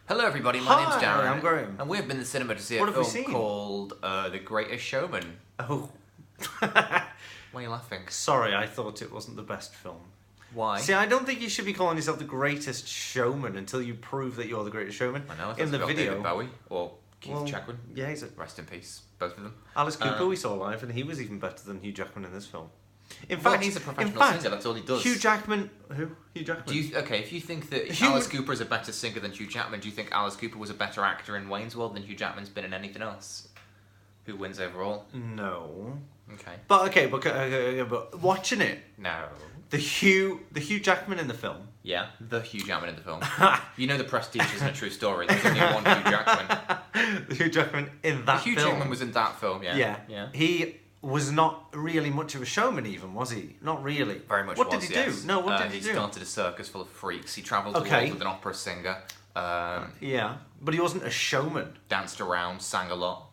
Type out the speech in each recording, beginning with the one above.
Hello everybody, my name's Darren. I'm Graham. And we've been to the cinema to see What a have we film seen? called The Greatest Showman. Oh. Why are you laughing? Sorry, I thought it wasn't the best film. Why? See, I don't think you should be calling yourself the greatest showman until you prove that you're the greatest showman. I know, I thought in the about video. David Bowie or Keith Jackman. Yeah, he's a... Rest in peace, both of them. Alice Cooper we saw live, and he was even better than Hugh Jackman in this film. In Well, fact, he's a professional singer, that's all he does. Hugh Jackman... Who? Hugh Jackman? If you think that Hugh- Alice Cooper is a better singer than Hugh Jackman, do you think Alice Cooper was a better actor in Wayne's World than Hugh Jackman's been in anything else? Who wins overall? No. Okay. But watching it, No. the Hugh Jackman in the film. Yeah, the Hugh Jackman in the film. You know The Prestige isn't a true story. There's only one Hugh Jackman. The Hugh Jackman in that Hugh film. Jackman was in that film, yeah. Yeah. He was not really much of a showman, even, was he? Not really. Very much. What was, did he yes. do? No, what did he do? He started a circus full of freaks. He travelled the Okay. world with an opera singer. Yeah, but he wasn't a showman. Danced around, sang a lot.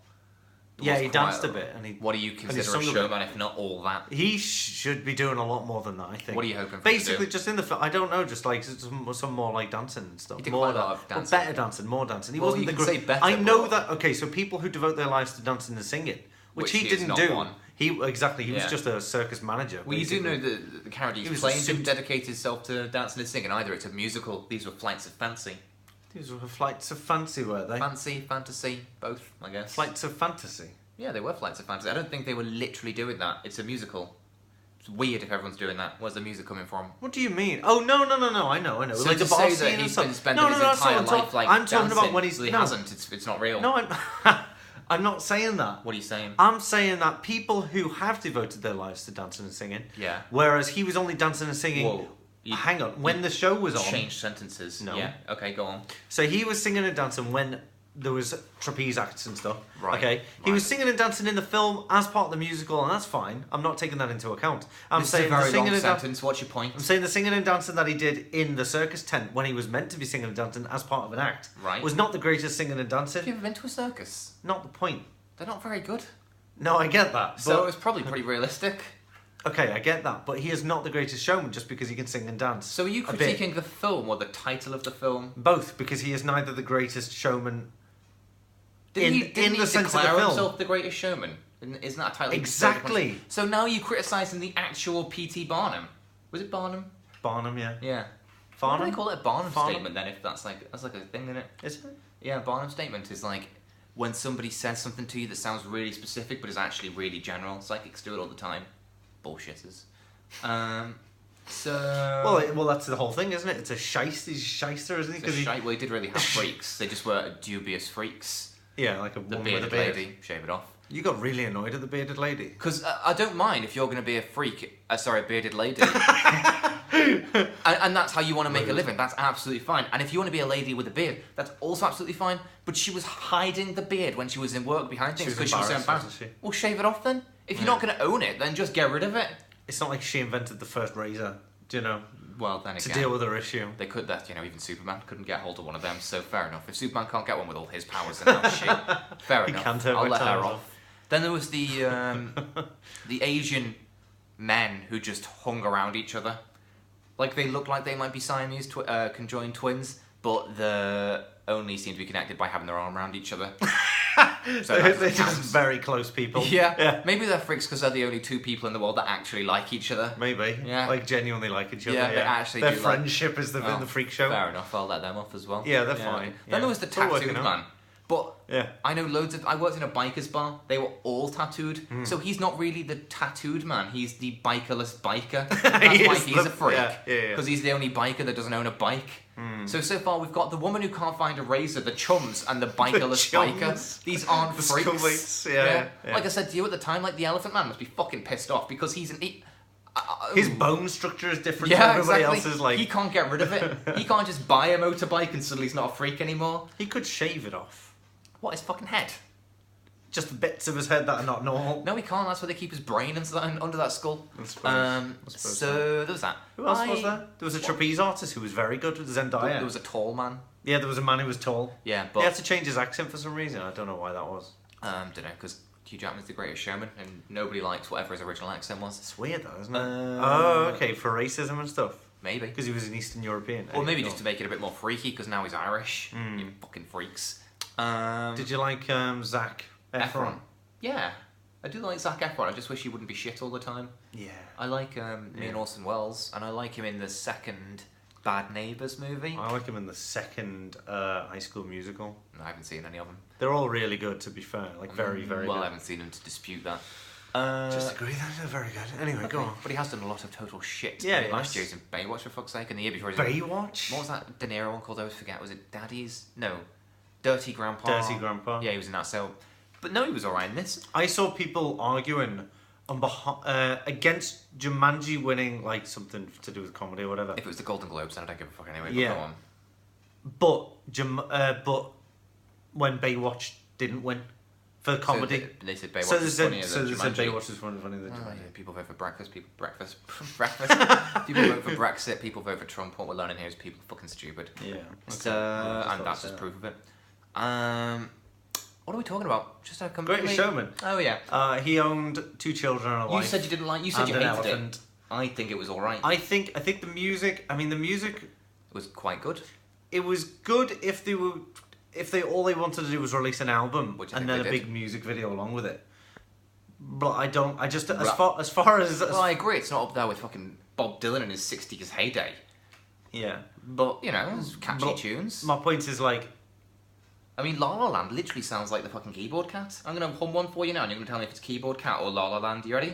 Yeah, Was he quite danced a bit, and he. What do you and he consider a sung a bit. showman if not all that? He should be doing a lot more than that, I think. What are you hoping for? Basically, to do? just in the film, I don't know, just like some more like dancing and stuff. He did more quite a lot of but dancing. better dancing, more dancing. He Well, wasn't you the can say great. better, I know but- that. Okay, so people who devote their lives to dancing and singing, which he he is didn't not do. one. He exactly. He was Yeah. just a circus manager. Well, you do basically. know that the character He he's was a playing suit. didn't dedicate himself to dancing and singing either. It's a musical. These were flights of fancy. These were flights of fancy, were they? Fancy, fantasy, both, I guess. Flights of fantasy. Yeah, they were flights of fantasy. I don't think they were literally doing that. It's a musical. It's weird if everyone's doing that. Where's the music coming from? What do you mean? Oh no! I know. So like to the say bar that scene and he's stuff. been spending his that's entire not what life like I'm talking about dancing. when he's Well, he no. hasn't. It's not real. No, I'm not saying that. What are you saying? I'm saying that people who have devoted their lives to dancing and singing, Yeah. whereas he was only dancing and singing. Whoa. Hang on, when the show was on. Change sentences. No. Yeah. Okay, go on. So he was singing and dancing when there was trapeze acts and stuff. Right, Okay. He right. was singing and dancing in the film as part of the musical, and that's fine. I'm not taking that into account. I'm This saying is a very the singing long and dancing. sentence. What's your point? I'm saying the singing and dancing that he did in the circus tent when he was meant to be singing and dancing as part of an act Right. was not the greatest singing and Have dancing. you ever been to a circus? Not the point. They're not very good. No, I get that. So But, it's probably pretty realistic. okay, I get that. But he is not the greatest showman just because he can sing and dance. So are you a bit. critiquing the film or the title of the film? Both, because he is neither the greatest showman Didn't in he the sense of the declare film. himself the greatest showman? Isn't that a title? Exactly. So now you're criticising the actual P.T. Barnum. Was it Barnum? Barnum, yeah. Yeah. Why Farnham? do they call it a Barnum Farnham? statement then? If that's like a thing, isn't it? Is it? Yeah, Barnum statement is like when somebody says something to you that sounds really specific but is actually really general. Psychics do it all the time. Bullshitters. Well, that's the whole thing, isn't it? It's a shyster, isn't he? It's a shite. Well, he did really have freaks. They just were dubious freaks. Yeah, like a The woman with a bearded beard. lady, shave it off. You got really annoyed at the bearded lady. Because I don't mind if you're going to be a freak, a bearded lady. and that's how you want to make a living. That's absolutely fine. And if you want to be a lady with a beard, that's also absolutely fine. But she was hiding the beard when she was in work behind things was because she was so embarrassed, embarrassed. wasn't she? Well, shave it off then. If you're not going to own it, then just get rid of it. It's not like she invented the first razor, do you know, Well, then to again, deal with her issue. they could. That even Superman couldn't get hold of one of them. So fair enough. If Superman can't get one with all his powers, then that's shit. Fair He enough. can't turn I'll my let her toes off. off. Then there was the Asian men who just hung around each other. Like they looked like they might be Siamese conjoined twins, but they only seem to be connected by having their arm around each other. So They're just very close people. yeah. Maybe they're freaks because they're the only two people in the world that actually like each other. Maybe. Yeah. Like genuinely like each other. Yeah, they actually Their do like- friendship is in the freak show. Fair enough, I'll let them off as well. Yeah, they're fine. Then Yeah. there was the It's all working tattooed out. man. But Yeah. I know I worked in a biker's bar. They were all tattooed. So he's not really the tattooed man. He's the bikerless biker. That's He why is he's a the- freak. yeah. Because he's the only biker that doesn't own a bike. So far we've got the woman who can't find a razor, the chums, and the bikerless chums. biker. These aren't The freaks. schoolmates, yeah. Like I said to you at the time, like the elephant man must be fucking pissed off because he's an... His bone structure is different to yeah, everybody exactly. else's. Like He can't get rid of it. He can't just buy a motorbike and suddenly he's not a freak anymore. he could shave it off. What, his fucking head? Just bits of his head that are not normal. No, he can't. That's where they keep his brain under that skull. I suppose So there was that. Who else was there? There was a trapeze artist who was very good with Zendaya. There was a tall man. Yeah, there was a man who was tall. Yeah, He but had to change his accent for some reason. I don't know why that was. don't know because Hugh Jackman's the greatest showman, and nobody likes whatever his original accent was. It's weird though, isn't it? Oh, okay, for racism and stuff. Maybe. Because he was an Eastern European. Or maybe just to make it a bit more freaky, because now he's Irish. You fucking freaks. Did you like Zac Efron? Yeah. I do like Zac Efron. I just wish he wouldn't be shit all the time. Yeah. I like me and Orson Welles, and I like him in the second Bad Neighbours movie. I like him in the second High School Musical. I haven't seen any of them. They're all really good, to be fair. Like, very, very well, good. I haven't seen them to dispute that. Just agree that they're very good. Anyway, go on. But he has done a lot of total shit. Yeah, last year he was in Baywatch, for fuck's sake, and the year before Baywatch? What was that De Niro one called? I always forget. Was it Daddy's? No. Dirty Grandpa. Dirty Grandpa. Yeah, he was in that. So, but no, he was alright in this. I saw people arguing against Jumanji winning, like, something to do with comedy or whatever. If it was the Golden Globes, then I don't give a fuck anyway. Yeah. Go on. But when Baywatch didn't win for comedy, So they said Baywatch was funnier than they said Jumanji. Baywatch was funnier than Oh, Jumanji. yeah, people vote for breakfast. People breakfast. People vote for Brexit. People vote for Trump. What we're learning here is people are fucking stupid. Yeah. So, and that's just proof of it. What are we talking about? Just a Greatest Showman. Oh yeah. He owned 2 children and a wife. You said you didn't like. You said and you an hated elephant. it. I think it was all right. I think the music. I mean, the music. It was quite good. It was good if they were. If all they wanted to do was release an album Which I and think then a they big did. music video along with it. But I don't. I just as Right. far as Well, I agree. It's not up there with fucking Bob Dylan in his '60s heyday. yeah. But you know, it's catchy But tunes. My point is like. I mean, La La Land literally sounds like the fucking Keyboard Cat. I'm gonna hum one for you now, and you're gonna tell me if it's Keyboard Cat or La La Land. You ready?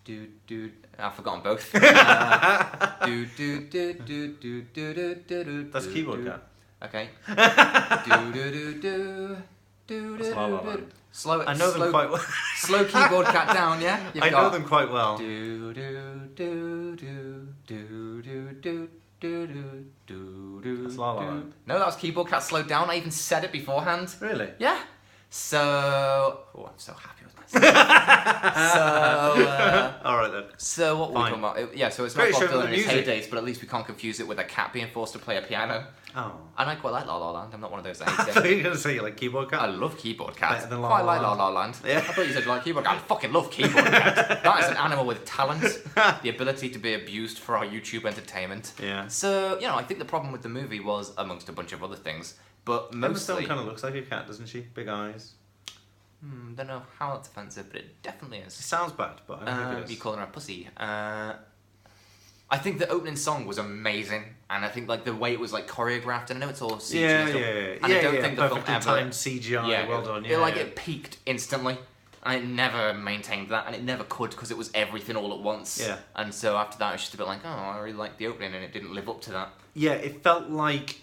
Do. I've forgotten both. Do. That's Keyboard Cat. Okay. Do. That's La La Land. Slow. I know them quite well. Slow Keyboard Cat down, yeah. I know them quite well. Do. That's La La Land. No, that was Keyboard Cat slowed down. I even said it beforehand. Really? Yeah. So, I'm so happy with myself. All right then. So what were we Fine. talking about? Yeah, so it's Great not Bob show Dylan for in the his music. heydays, but at least we can't confuse it with a cat being forced to play a piano. Oh. And I quite like La La Land. I'm not one of those that I hates thought it. you were going to say you like Keyboard Cat. I love Keyboard Cat. Better than La Quite La like La Land. La Land. Yeah. I thought you said you like Keyboard Cat. I fucking love Keyboard Cat. That is an animal with talent, the ability to be abused for our YouTube entertainment. Yeah. So, you know, I think the problem with the movie was, amongst a bunch of other things, but Emma Stone mostly... kind of looks like a cat, doesn't she? Big eyes. don't know how that's offensive, but it definitely is. It sounds bad, but I don't think it You is. calling her a pussy. I think the opening song was amazing, and I think like the way it was like choreographed. And I know it's all CG. Yeah, and stuff, yeah. And I don't think the film Perfectly ever. timed CGI. Well done. Yeah. It peaked instantly, and it never maintained that, and it never could because it was everything all at once. Yeah. And so after that, it was just a bit like, oh, I really liked the opening, and it didn't live up to that. Yeah, it felt like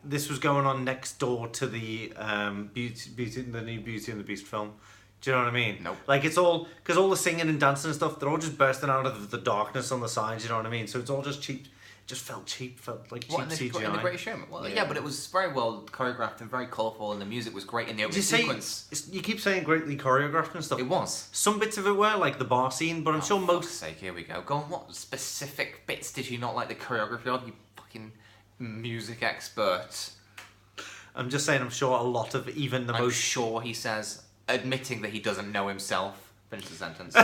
this was going on next door to the the new Beauty and the Beast film. Do you know what I mean? Nope. Like it's all because all the singing and dancing and stuff, they're all just bursting out of the darkness on the sides. You know what I mean? So it's all just cheap. It just felt cheap. Felt like cheap What, in CGI. the Greatest Showman? Well, Yeah. yeah, but it was very well choreographed and very colourful, and the music was great in the opening You say sequence. you keep saying greatly choreographed and stuff. It was. Some bits of it were like the bar scene, but I'm sure For most. fuck's sake, here we go. Go on, what specific bits did you not like the choreography of, you fucking music expert? I'm just saying. I'm sure a lot of even the I'm most. sure he says, admitting that he doesn't know himself. Finish the sentence.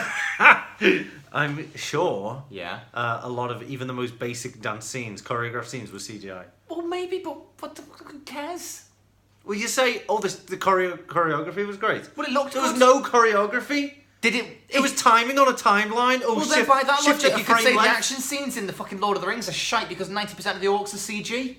I'm sure. Yeah. A lot of even the most basic dance scenes, choreographed scenes, were CGI. Well, maybe, but who cares? Well, you say, oh, the choreography was great. Well, it looked There good. was no choreography. Did it? It was timing on a timeline. Oh, Well, then by that shift logic, at a you could frame say the length. action scenes in the fucking Lord of the Rings are shite because 90% of the orcs are CG.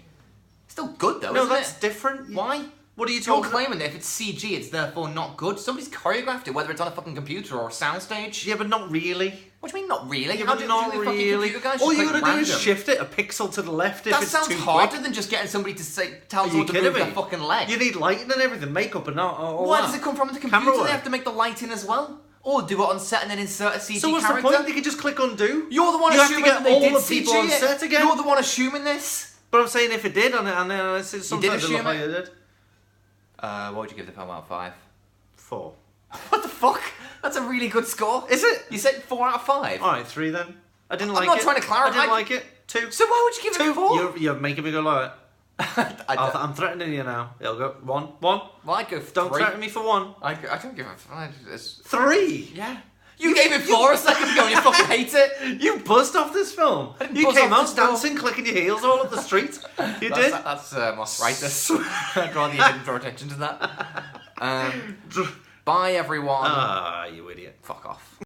Still good though, No, isn't that's it? different. Why? What are you You're talking about? claiming that if it's CG, it's therefore not good. Somebody's choreographed it, whether it's on a fucking computer or a soundstage. Yeah, but not really. What do you mean, not really? Yeah, How but do not the fucking really. computer guys All just you click gotta do is random? shift it a pixel to the left if That it's sounds too harder quick. than just getting somebody to say, tell Are you someone to kidding move me? their fucking leg. You need lighting and everything, makeup and all Why that. does it come from the Camera computer? work. They have to make the lighting as well. Or do it on set and then insert a CG So what's character. the point? They can just click undo. You're the one You have to assuming get that they all did the people CG on it. set again. You're the one assuming this. But I'm saying if it did, and sometimes it assume looked like it? it did. What would you give the film out of 5? 4. What the fuck? That's a really good score. Is it? You said 4 out of 5. Alright, 3 then. I didn't I'm like it. not trying to clarify. I didn't like it. 2. So why would you give it 4? You're making me go lower. I don't, I'm threatening you now. It'll go 1. well, I'd go 3. Don't threaten me for 1. I don't give a 5. It's, 3. yeah. You gave it 4 a second ago and you fucking hate it. You buzzed off this film. didn't You buzz came off out this film. dancing, clicking your heels all up the street. You did. That's arthritis. I'd rather you didn't draw attention to that. Bye, everyone. Ah, you idiot. Fuck off.